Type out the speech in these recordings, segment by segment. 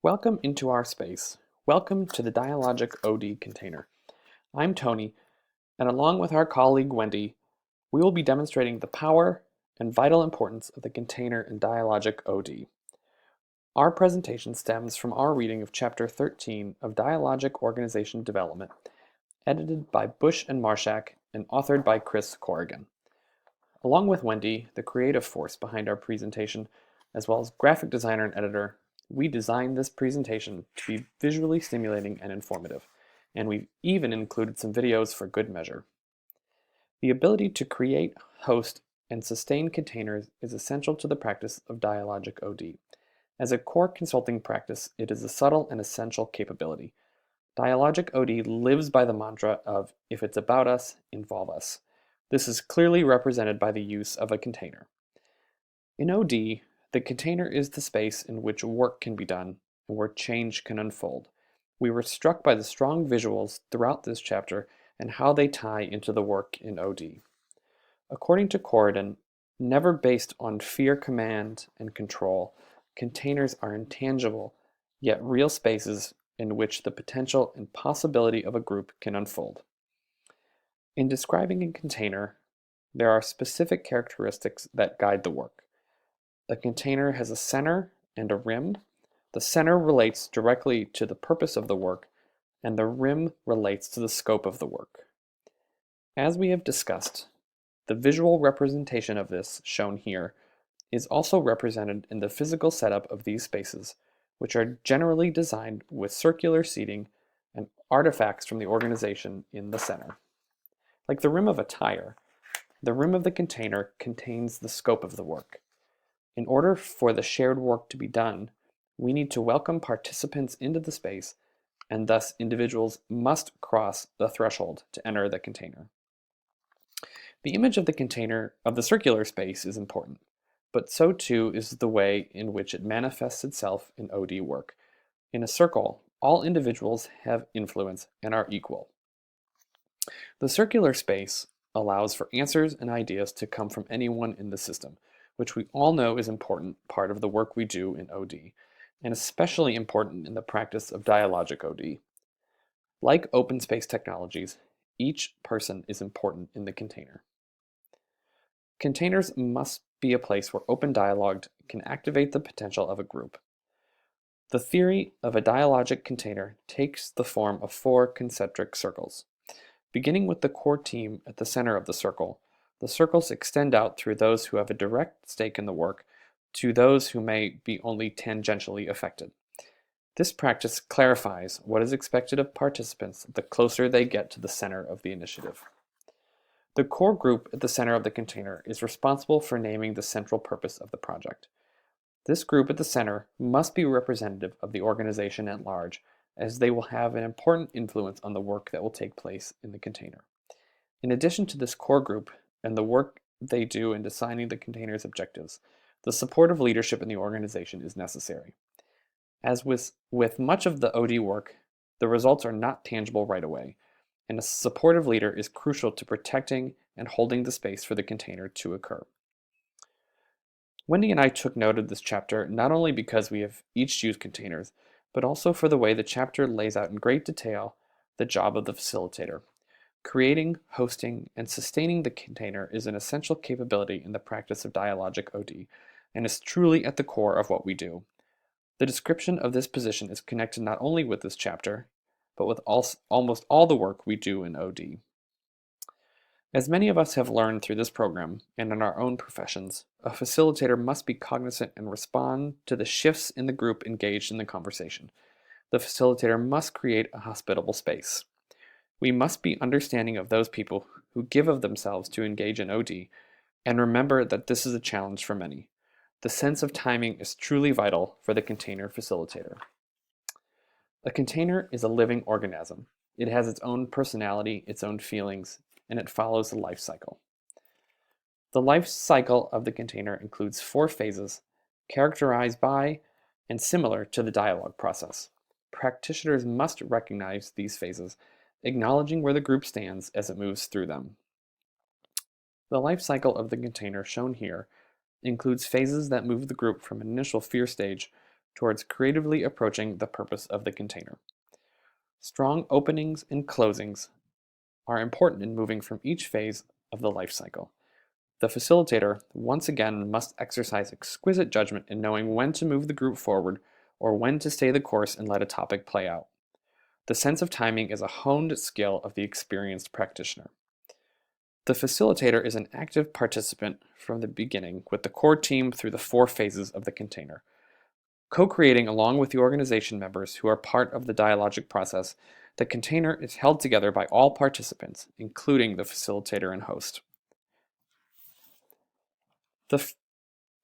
Welcome into our space. Welcome to the Dialogic OD container. I'm Tony, and along with our colleague Wendy, we will be demonstrating the power and vital importance of the container in Dialogic OD. Our presentation stems from our reading of Chapter 13 of Dialogic Organization Development, edited by Bush and Marshak and authored by Chris Corrigan. Along with Wendy, the creative force behind our presentation, as well as graphic designer and editor, we designed this presentation to be visually stimulating and informative, and we've even included some videos for good measure. The ability to create, host, and sustain containers is essential to the practice of Dialogic OD. As a core consulting practice, it is a subtle and essential capability. Dialogic OD lives by the mantra of, if it's about us, involve us. This is clearly represented by the use of a container. In OD, the container is the space in which work can be done and where change can unfold. We were struck by the strong visuals throughout this chapter and how they tie into the work in OD. According to Corrigan, never based on fear, command, and control, containers are intangible, yet real spaces in which the potential and possibility of a group can unfold. In describing a container, there are specific characteristics that guide the work. A container has a center and a rim. The center relates directly to the purpose of the work, and the rim relates to the scope of the work. As we have discussed, the visual representation of this, shown here, is also represented in the physical setup of these spaces, which are generally designed with circular seating and artifacts from the organization in the center. Like the rim of a tire, the rim of the container contains the scope of the work. In order for the shared work to be done, we need to welcome participants into the space, and thus individuals must cross the threshold to enter the container. The image of the container of the circular space is important, but so too is the way in which it manifests itself in OD work. In a circle, all individuals have influence and are equal. The circular space allows for answers and ideas to come from anyone in the system, which we all know is an important part of the work we do in OD, and especially important in the practice of Dialogic OD. Like open space technologies, each person is important in the container. Containers must be a place where open dialogue can activate the potential of a group. The theory of a dialogic container takes the form of 4 concentric circles. Beginning with the core team at the center of the circles extend out through those who have a direct stake in the work to those who may be only tangentially affected. This practice clarifies what is expected of participants the closer they get to the center of the initiative. The core group at the center of the container is responsible for naming the central purpose of the project. This group at the center must be representative of the organization at large, as they will have an important influence on the work that will take place in the container. In addition to this core group and the work they do in designing the container's objectives, the support of leadership in the organization is necessary. As with much of the OD work, the results are not tangible right away, and a supportive leader is crucial to protecting and holding the space for the container to occur. Wendy and I took note of this chapter not only because we have each used containers, but also for the way the chapter lays out in great detail the job of the facilitator. Creating, hosting, and sustaining the container is an essential capability in the practice of Dialogic OD, and is truly at the core of what we do. The description of this position is connected not only with this chapter, but with almost all the work we do in OD. As many of us have learned through this program and in our own professions, a facilitator must be cognizant and respond to the shifts in the group engaged in the conversation. The facilitator must create a hospitable space. We must be understanding of those people who give of themselves to engage in OD, and remember that this is a challenge for many. The sense of timing is truly vital for the container facilitator. A container is a living organism. It has its own personality, its own feelings, and it follows the life cycle. The life cycle of the container includes 4 phases, characterized by and similar to the dialogue process. Practitioners must recognize these phases, acknowledging where the group stands as it moves through them. The life cycle of the container shown here includes phases that move the group from an initial fear stage towards creatively approaching the purpose of the container. Strong openings and closings are important in moving from each phase of the life cycle. The facilitator, once again, must exercise exquisite judgment in knowing when to move the group forward or when to stay the course and let a topic play out. The sense of timing is a honed skill of the experienced practitioner. The facilitator is an active participant from the beginning with the core team through the 4 phases of the container. Co-creating along with the organization members who are part of the dialogic process, the container is held together by all participants, including the facilitator and host. The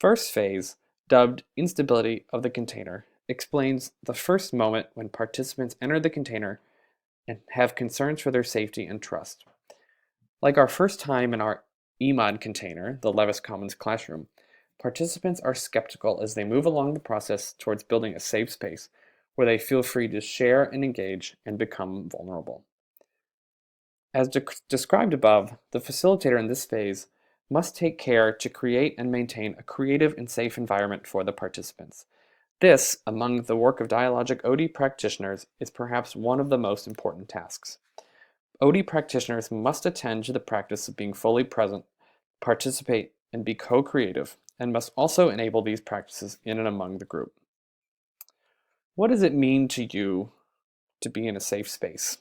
first phase, dubbed instability of the container, explains the first moment when participants enter the container and have concerns for their safety and trust. Like our first time in our EMOD container, the Levis Commons classroom, participants are skeptical as they move along the process towards building a safe space where they feel free to share and engage and become vulnerable. As described above, the facilitator in this phase must take care to create and maintain a creative and safe environment for the participants. This, among the work of Dialogic OD practitioners, is perhaps one of the most important tasks. OD practitioners must attend to the practice of being fully present, participate, and be co-creative, and must also enable these practices in and among the group. What does it mean to you to be in a safe space?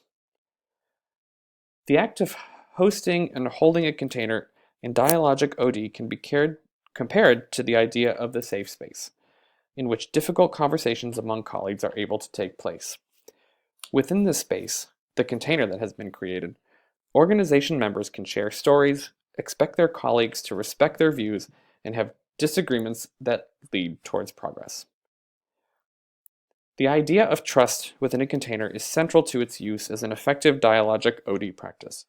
The act of hosting and holding a container in Dialogic OD can be compared to the idea of the safe space, in which difficult conversations among colleagues are able to take place. Within this space, the container that has been created, organization members can share stories, expect their colleagues to respect their views, and have disagreements that lead towards progress. The idea of trust within a container is central to its use as an effective Dialogic OD practice.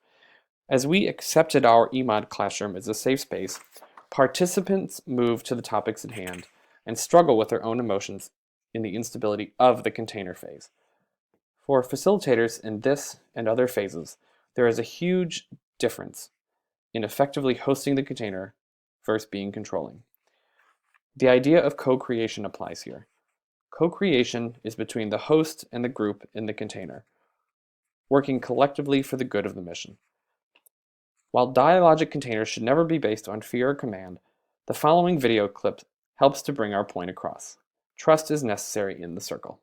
As we accepted our EMOD classroom as a safe space, participants move to the topics at hand and struggle with their own emotions in the instability of the container phase. For facilitators in this and other phases, there is a huge difference in effectively hosting the container versus being controlling. The idea of co-creation applies here. Co-creation is between the host and the group in the container, working collectively for the good of the mission. While dialogic containers should never be based on fear or command, the following video clip helps to bring our point across. Trust is necessary in the circle.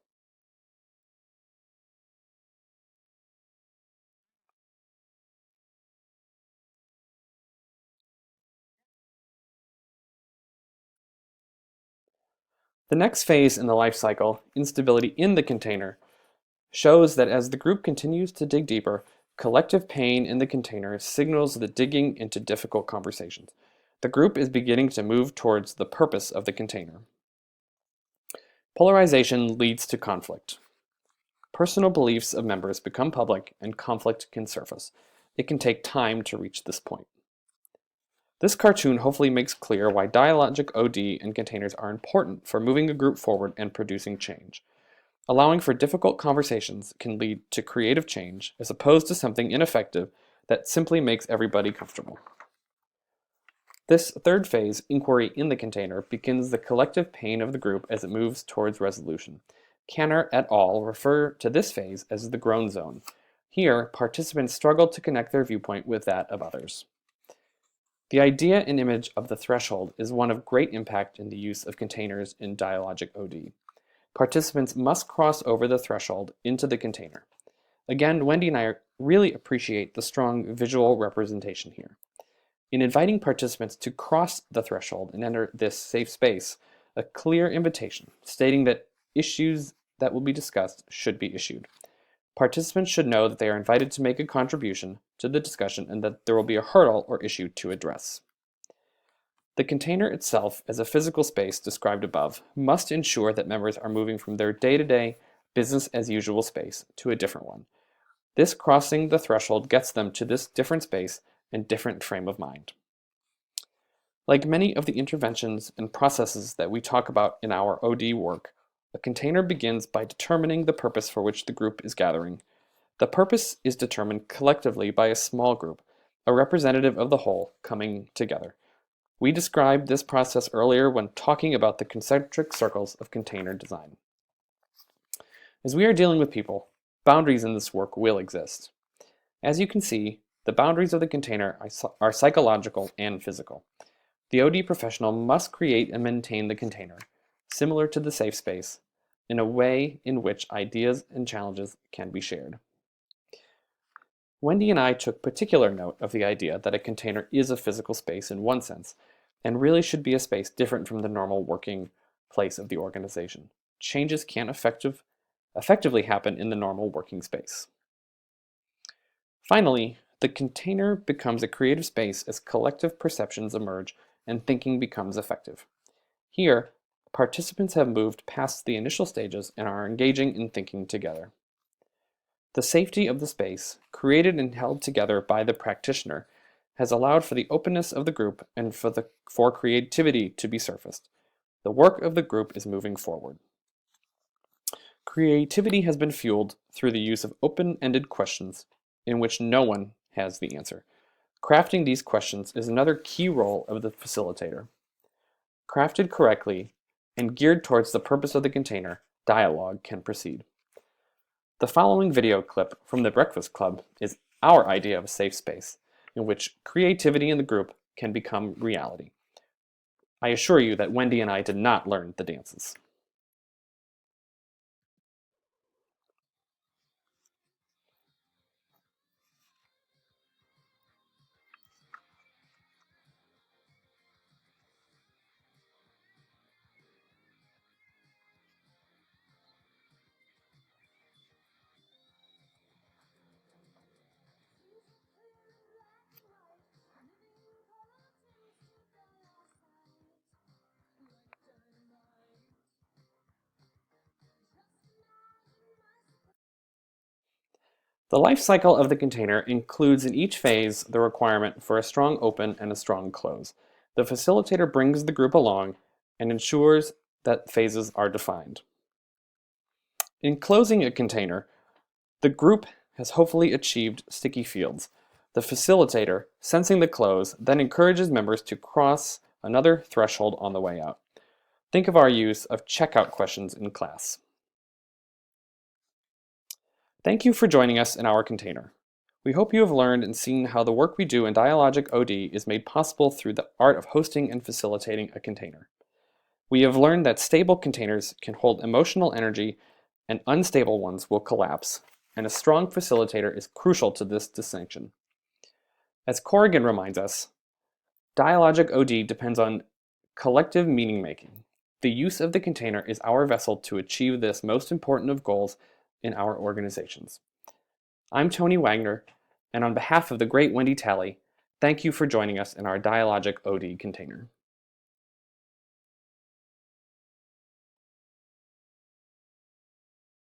The next phase in the life cycle, instability in the container, shows that as the group continues to dig deeper, collective pain in the container signals the digging into difficult conversations. The group is beginning to move towards the purpose of the container. Polarization leads to conflict. Personal beliefs of members become public and conflict can surface. It can take time to reach this point. This cartoon hopefully makes clear why Dialogic OD and containers are important for moving a group forward and producing change. Allowing for difficult conversations can lead to creative change as opposed to something ineffective that simply makes everybody comfortable. This third phase, inquiry in the container, begins the collective pain of the group as it moves towards resolution. Kanner et al. Refer to this phase as the groan zone. Here, participants struggle to connect their viewpoint with that of others. The idea and image of the threshold is one of great impact in the use of containers in Dialogic OD. Participants must cross over the threshold into the container. Again, Wendy and I really appreciate the strong visual representation here. In inviting participants to cross the threshold and enter this safe space, a clear invitation stating that issues that will be discussed should be issued. Participants should know that they are invited to make a contribution to the discussion and that there will be a hurdle or issue to address. The container itself, as a physical space described above, must ensure that members are moving from their day-to-day, business-as-usual space to a different one. This crossing the threshold gets them to this different space and different frame of mind. Like many of the interventions and processes that we talk about in our OD work, a container begins by determining the purpose for which the group is gathering. The purpose is determined collectively by a small group, a representative of the whole, coming together. We described this process earlier when talking about the concentric circles of container design. As we are dealing with people, boundaries in this work will exist. As you can see, the boundaries of the container are psychological and physical. The OD professional must create and maintain the container, similar to the safe space, in a way in which ideas and challenges can be shared. Wendy and I took particular note of the idea that a container is a physical space in one sense, and really should be a space different from the normal working place of the organization. Changes can't effectively happen in the normal working space. Finally, the container becomes a creative space as collective perceptions emerge and thinking becomes effective. Here, participants have moved past the initial stages and are engaging in thinking together. The safety of the space, created and held together by the practitioner, has allowed for the openness of the group and for creativity to be surfaced. The work of the group is moving forward. Creativity has been fueled through the use of open-ended questions in which no one has the answer. Crafting these questions is another key role of the facilitator. Crafted correctly and geared towards the purpose of the container, dialogue can proceed. The following video clip from the Breakfast Club is our idea of a safe space in which creativity in the group can become reality. I assure you that Wendy and I did not learn the dances. The life cycle of the container includes in each phase the requirement for a strong open and a strong close. The facilitator brings the group along and ensures that phases are defined. In closing a container, the group has hopefully achieved sticky fields. The facilitator, sensing the close, then encourages members to cross another threshold on the way out. Think of our use of checkout questions in class. Thank you for joining us in our container. We hope you have learned and seen how the work we do in Dialogic OD is made possible through the art of hosting and facilitating a container. We have learned that stable containers can hold emotional energy and unstable ones will collapse, and a strong facilitator is crucial to this distinction. As Corrigan reminds us, Dialogic OD depends on collective meaning making. The use of the container is our vessel to achieve this most important of goals in our organizations. I'm Tony Wagener, and on behalf of the great Wendy Talley, thank you for joining us in our Dialogic OD container.